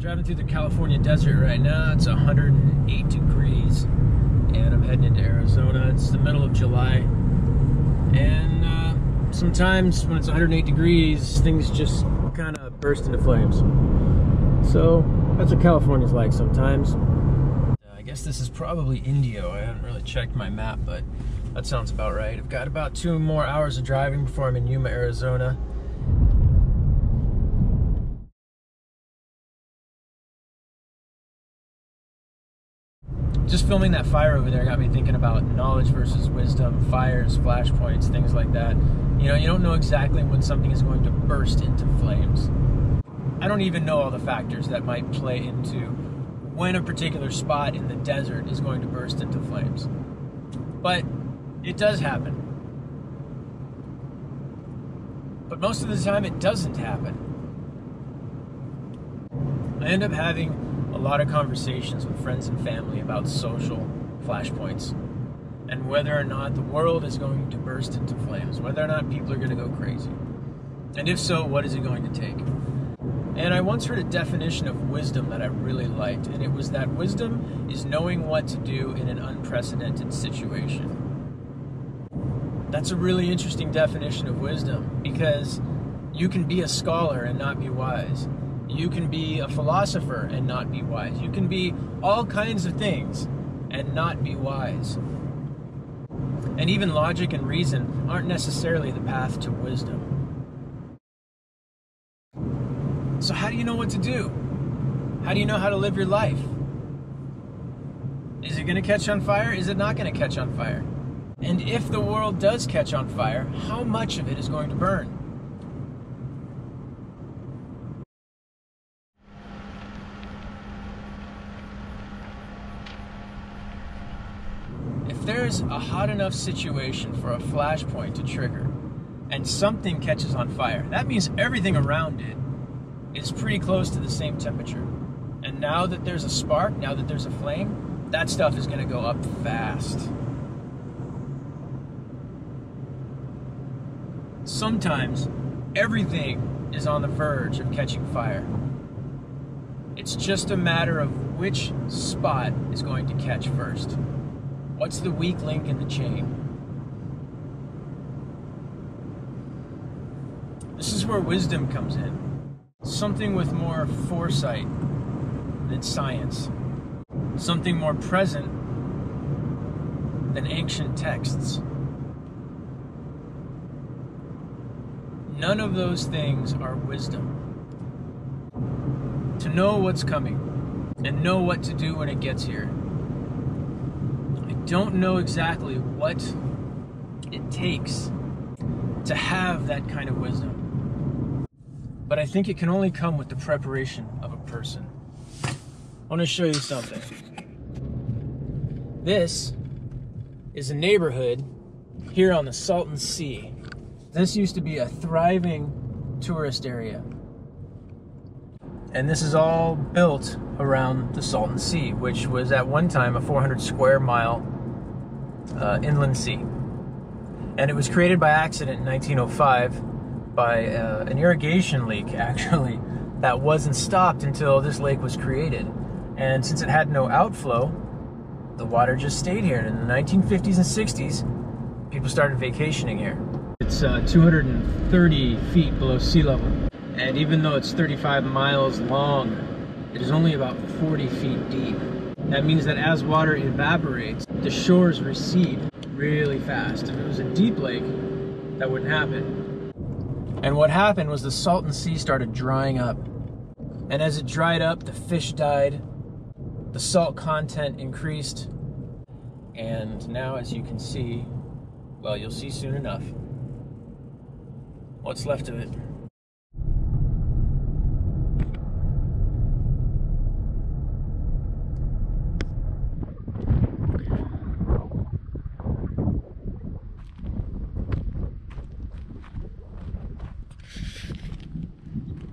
Driving through the California desert right now. It's 108 degrees and I'm heading into Arizona. It's the middle of July, and sometimes when it's 108 degrees things just kind of burst into flames. So that's what California's like sometimes. I guess this is probably Indio. I haven't really checked my map, but that sounds about right. I've got about 2 more hours of driving before I'm in Yuma, Arizona. Just filming that fire over there got me thinking about knowledge versus wisdom, fires, flashpoints, things like that. You know, you don't know exactly when something is going to burst into flames. I don't even know all the factors that might play into when a particular spot in the desert is going to burst into flames. But it does happen. But most of the time it doesn't happen. I end up having a lot of conversations with friends and family about social flashpoints and whether or not the world is going to burst into flames, whether or not people are going to go crazy. And if so, what is it going to take? And I once heard a definition of wisdom that I really liked, and it was that wisdom is knowing what to do in an unprecedented situation. That's a really interesting definition of wisdom, because you can be a scholar and not be wise. You can be a philosopher and not be wise. You can be all kinds of things and not be wise. And even logic and reason aren't necessarily the path to wisdom. So how do you know what to do? How do you know how to live your life? Is it going to catch on fire? Is it not going to catch on fire? And if the world does catch on fire, how much of it is going to burn? If there's a hot enough situation for a flashpoint to trigger and something catches on fire, that means everything around it is pretty close to the same temperature. And now that there's a spark, now that there's a flame, that stuff is going to go up fast. Sometimes everything is on the verge of catching fire. It's just a matter of which spot is going to catch first. What's the weak link in the chain? This is where wisdom comes in. Something with more foresight than science. Something more present than ancient texts. None of those things are wisdom. To know what's coming and know what to do when it gets here. I don't know exactly what it takes to have that kind of wisdom, but I think it can only come with the preparation of a person. I want to show you something. This is a neighborhood here on the Salton Sea. This used to be a thriving tourist area. And this is all built around the Salton Sea, which was at one time a 400 square mile inland sea. And it was created by accident in 1905 by an irrigation leak, actually, that wasn't stopped until this lake was created. And since it had no outflow, the water just stayed here. And in the 1950s and 60s, people started vacationing here. It's 230 feet below sea level. And even though it's 35 miles long, it is only about 40 feet deep. That means that as water evaporates, the shores recede really fast. If it was a deep lake, that wouldn't happen. And what happened was the Salton Sea started drying up. And as it dried up, the fish died, the salt content increased, and now, as you can see, well, you'll see soon enough, what's left of it.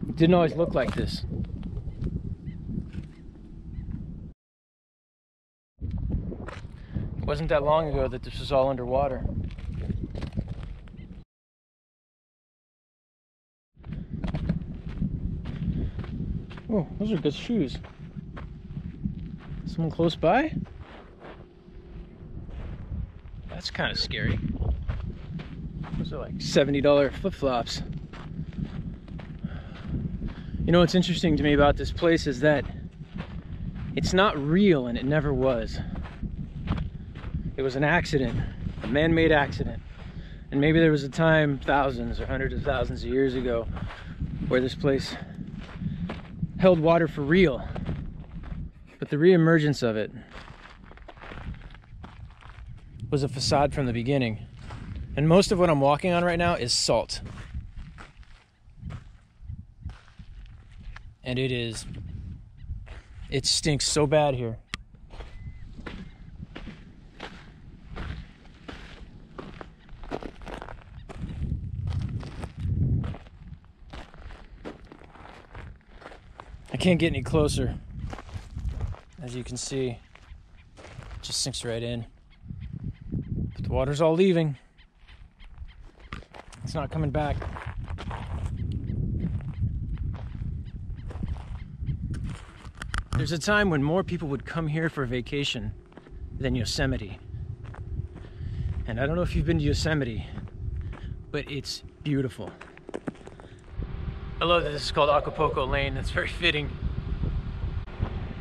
It didn't always look like this. It wasn't that long ago that this was all underwater. Oh, those are good shoes. Someone close by? That's kind of scary. Those are like $70 flip-flops. You know what's interesting to me about this place is that it's not real, and it never was. It was an accident, a man-made accident. And maybe there was a time, thousands or hundreds of thousands of years ago, where this place held water for real. But the re-emergence of it was a facade from the beginning. And most of what I'm walking on right now is salt. And it stinks so bad here. I can't get any closer. As you can see, it just sinks right in. But the water's all leaving. It's not coming back. There's a time when more people would come here for vacation than Yosemite. And I don't know if you've been to Yosemite, but it's beautiful. I love that this is called Acapulco Lane. That's very fitting.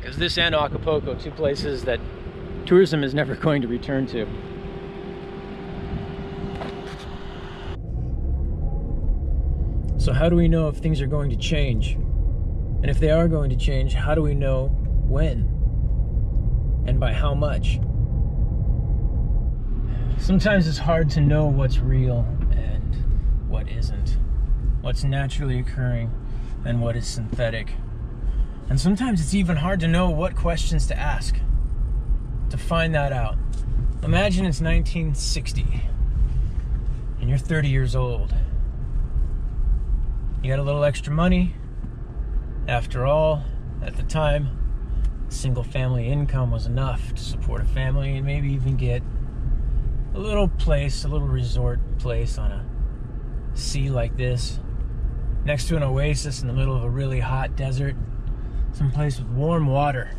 Because this and Acapulco, two places that tourism is never going to return to. So how do we know if things are going to change? And if they are going to change, how do we know when? And by how much? Sometimes it's hard to know what's real and what isn't. What's naturally occurring and what is synthetic. And sometimes it's even hard to know what questions to ask to find that out. Imagine it's 1960 and you're 30 years old. You got a little extra money. After all, at the time, single family income was enough to support a family and maybe even get a little place, a little resort place on a sea like this, next to an oasis in the middle of a really hot desert, someplace with warm water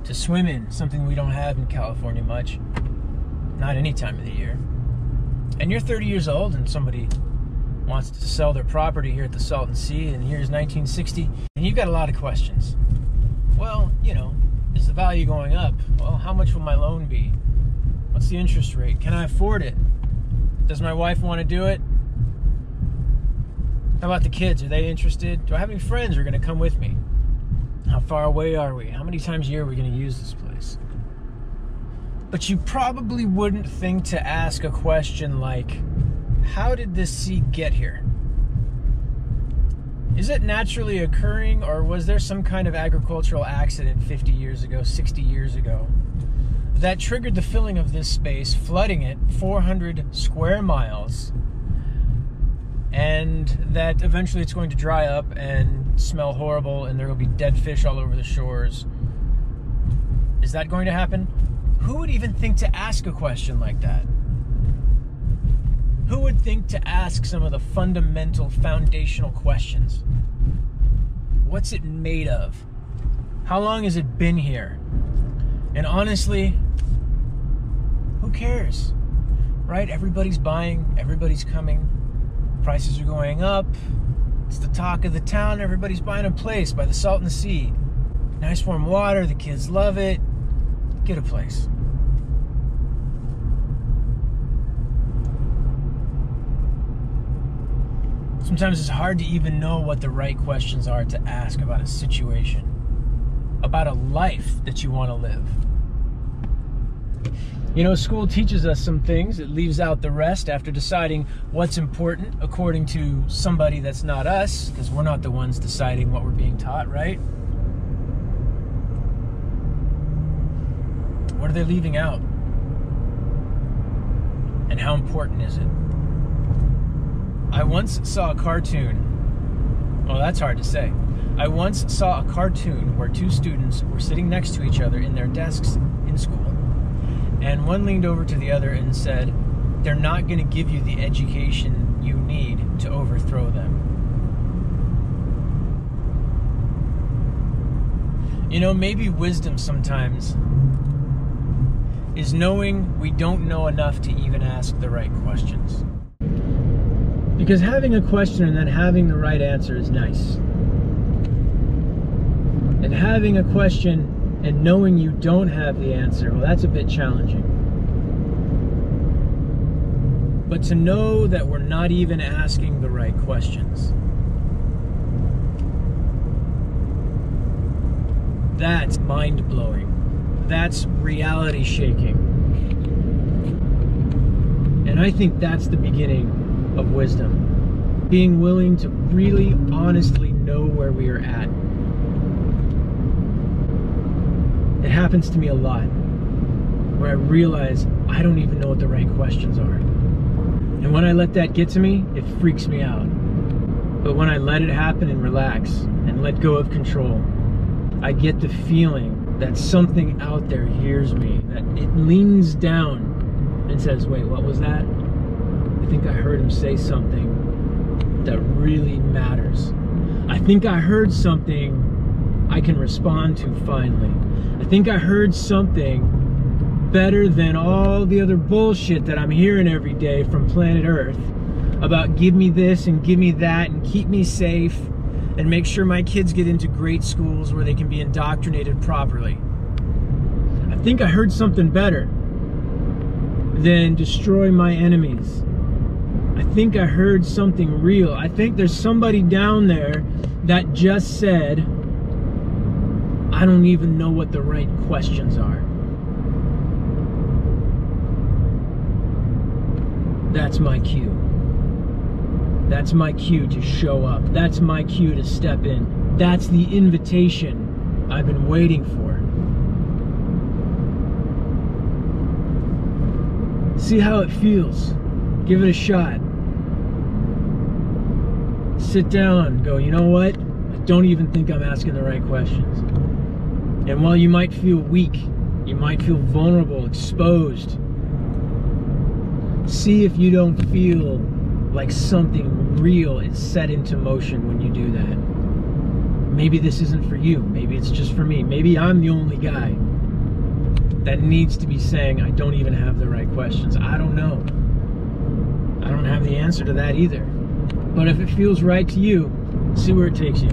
to swim in, something we don't have in California much, not any time of the year. And you're 30 years old and somebody wants to sell their property here at the Salton Sea, and here's 1960, and you've got a lot of questions. Well, you know, is the value going up? Well, how much will my loan be? What's the interest rate? Can I afford it? Does my wife want to do it? How about the kids? Are they interested? Do I have any friends who are going to come with me? How far away are we? How many times a year are we going to use this place? But you probably wouldn't think to ask a question like, how did this sea get here? Is it naturally occurring, or was there some kind of agricultural accident 50 years ago, 60 years ago, that triggered the filling of this space, flooding it 400 square miles, and that eventually it's going to dry up and smell horrible and there will be dead fish all over the shores? Is that going to happen? Who would even think to ask a question like that? Who would think to ask some of the fundamental, foundational questions? What's it made of? How long has it been here? And honestly, who cares? Right? Everybody's buying, everybody's coming, prices are going up, it's the talk of the town, everybody's buying a place by the Salton Sea. Nice warm water, the kids love it. Get a place. Sometimes it's hard to even know what the right questions are to ask about a situation, about a life that you want to live. You know, school teaches us some things. It leaves out the rest after deciding what's important according to somebody that's not us, because we're not the ones deciding what we're being taught, right? What are they leaving out? And how important is it? I once saw a cartoon. Well, that's hard to say. I once saw a cartoon where two students were sitting next to each other in their desks in school. And one leaned over to the other and said, "They're not going to give you the education you need to overthrow them." You know, maybe wisdom sometimes is knowing we don't know enough to even ask the right questions. Because having a question and then having the right answer is nice. And having a question and knowing you don't have the answer, well, that's a bit challenging. But to know that we're not even asking the right questions, that's mind-blowing. That's reality-shaking. And I think that's the beginning of wisdom. Being willing to really, honestly know where we are at. It happens to me a lot, where I realize I don't even know what the right questions are. And when I let that get to me, it freaks me out. But when I let it happen and relax and let go of control, I get the feeling that something out there hears me, that it leans down and says, wait, what was that? I think I heard him say something that really matters. I think I heard something I can respond to finally. I think I heard something better than all the other bullshit that I'm hearing every day from planet Earth about give me this and give me that and keep me safe and make sure my kids get into great schools where they can be indoctrinated properly. I think I heard something better than destroy my enemies. I think I heard something real. I think there's somebody down there that just said, I don't even know what the right questions are. That's my cue. That's my cue to show up. That's my cue to step in. That's the invitation I've been waiting for. See how it feels. Give it a shot. Sit down, go, you know what? I don't even think I'm asking the right questions. And while you might feel weak, you might feel vulnerable, exposed, see if you don't feel like something real is set into motion when you do that. Maybe this isn't for you. Maybe it's just for me. Maybe I'm the only guy that needs to be saying, I don't even have the right questions. I don't know. I don't have the answer to that either. But if it feels right to you, see where it takes you.